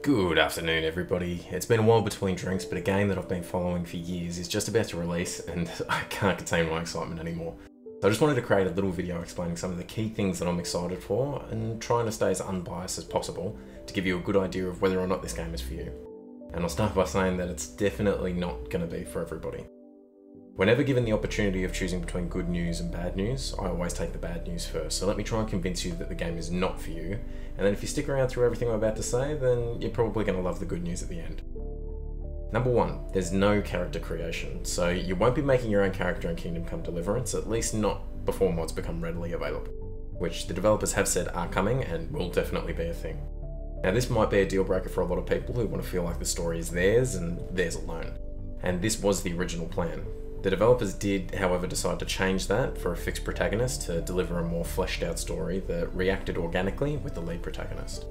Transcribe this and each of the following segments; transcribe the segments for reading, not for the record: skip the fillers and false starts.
Good afternoon everybody. It's been a while between drinks, but a game that I've been following for years is just about to release and I can't contain my excitement anymore. So I just wanted to create a little video explaining some of the key things that I'm excited for and trying to stay as unbiased as possible to give you a good idea of whether or not this game is for you. And I'll start by saying that it's definitely not going to be for everybody. Whenever given the opportunity of choosing between good news and bad news, I always take the bad news first. So let me try and convince you that the game is not for you. And then if you stick around through everything I'm about to say, then you're probably going to love the good news at the end. Number one, there's no character creation. So you won't be making your own character in Kingdom Come Deliverance, at least not before mods become readily available, which the developers have said are coming and will definitely be a thing. Now this might be a deal breaker for a lot of people who want to feel like the story is theirs and theirs alone. And this was the original plan. The developers did, however, decide to change that for a fixed protagonist to deliver a more fleshed out story that reacted organically with the lead protagonist.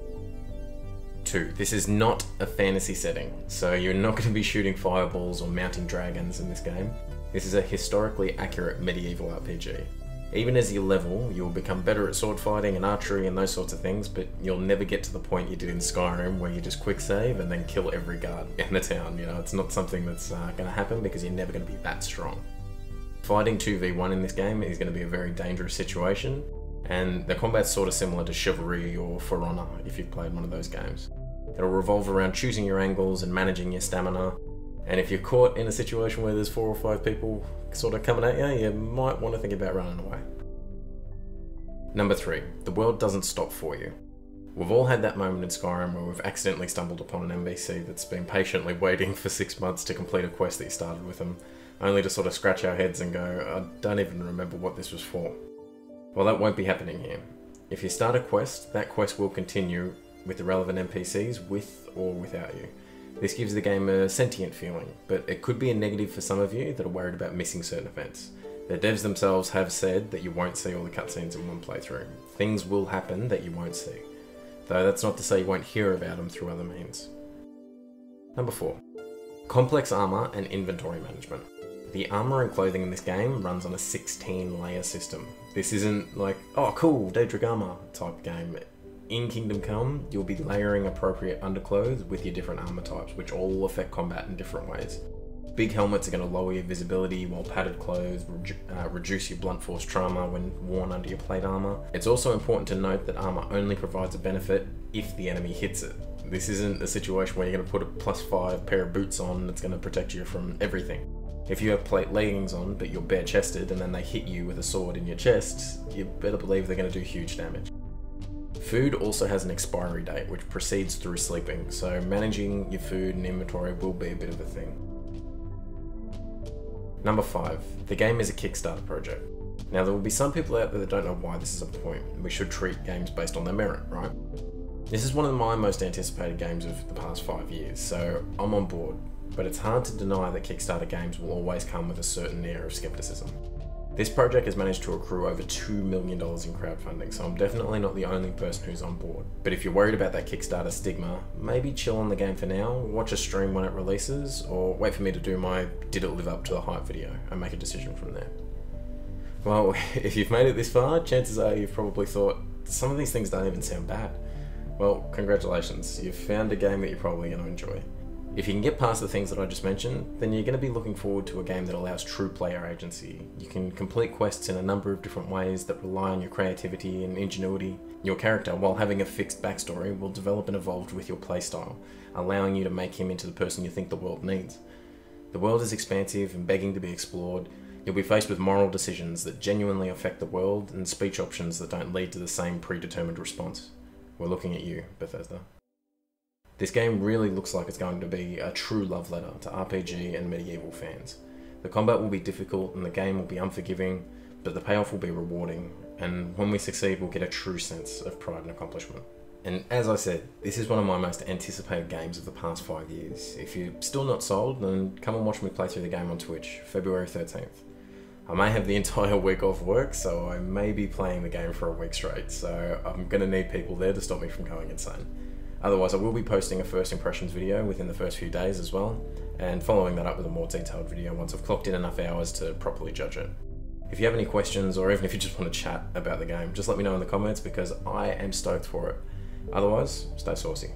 2. This is not a fantasy setting, so you're not going to be shooting fireballs or mounting dragons in this game. This is a historically accurate medieval RPG. Even as you level, you'll become better at sword fighting and archery and those sorts of things, but you'll never get to the point you did in Skyrim where you just quick save and then kill every guard in the town. You know, it's not something that's going to happen because you're never going to be that strong. Fighting 2v1 in this game is going to be a very dangerous situation, and the combat's sort of similar to Chivalry or For Honor if you've played one of those games. It'll revolve around choosing your angles and managing your stamina, and if you're caught in a situation where there's 4 or 5 people sort of coming at you, you might want to think about running away. Number 3, the world doesn't stop for you. We've all had that moment in Skyrim where we've accidentally stumbled upon an NPC that's been patiently waiting for 6 months to complete a quest that you started with them, only to sort of scratch our heads and go, I don't even remember what this was for. Well, that won't be happening here. If you start a quest, that quest will continue with the relevant NPCs with or without you. This gives the game a sentient feeling, but it could be a negative for some of you that are worried about missing certain events. The devs themselves have said that you won't see all the cutscenes in one playthrough. Things will happen that you won't see, though that's not to say you won't hear about them through other means. Number 4. Complex armor and inventory management. The armor and clothing in this game runs on a 16-layer system. This isn't like, oh cool, Daedric armor type game. In Kingdom Come, you'll be layering appropriate underclothes with your different armor types, which all affect combat in different ways. Big helmets are going to lower your visibility, while padded clothes reduce your blunt force trauma when worn under your plate armor. It's also important to note that armor only provides a benefit if the enemy hits it. This isn't a situation where you're going to put a +5 pair of boots on that's going to protect you from everything. If you have plate leggings on, but you're bare-chested and then they hit you with a sword in your chest, you better believe they're going to do huge damage. Food also has an expiry date, which proceeds through sleeping, so managing your food and inventory will be a bit of a thing. Number 5, the game is a Kickstarter project. Now there will be some people out there that don't know why this is a point. We should treat games based on their merit, right? This is one of my most anticipated games of the past 5 years, so I'm on board, but it's hard to deny that Kickstarter games will always come with a certain air of skepticism. This project has managed to accrue over $2 million in crowdfunding, so I'm definitely not the only person who's on board. But if you're worried about that Kickstarter stigma, maybe chill on the game for now, watch a stream when it releases, or wait for me to do my did it live up to the hype video and make a decision from there. Well, if you've made it this far, chances are you've probably thought, some of these things don't even sound bad. Well, congratulations, you've found a game that you're probably going to enjoy. If you can get past the things that I just mentioned, then you're going to be looking forward to a game that allows true player agency. You can complete quests in a number of different ways that rely on your creativity and ingenuity. Your character, while having a fixed backstory, will develop and evolve with your playstyle, allowing you to make him into the person you think the world needs. The world is expansive and begging to be explored. You'll be faced with moral decisions that genuinely affect the world and speech options that don't lead to the same predetermined response. We're looking at you, Bethesda. This game really looks like it's going to be a true love letter to RPG and medieval fans. The combat will be difficult and the game will be unforgiving, but the payoff will be rewarding, and when we succeed we'll get a true sense of pride and accomplishment. And as I said, this is one of my most anticipated games of the past 5 years. If you're still not sold, then come and watch me play through the game on Twitch, February 13th. I may have the entire week off work, so I may be playing the game for a week straight, so I'm going to need people there to stop me from going insane. Otherwise, I will be posting a first impressions video within the first few days as well, and following that up with a more detailed video once I've clocked in enough hours to properly judge it. If you have any questions, or even if you just want to chat about the game, just let me know in the comments because I am stoked for it. Otherwise, stay saucy.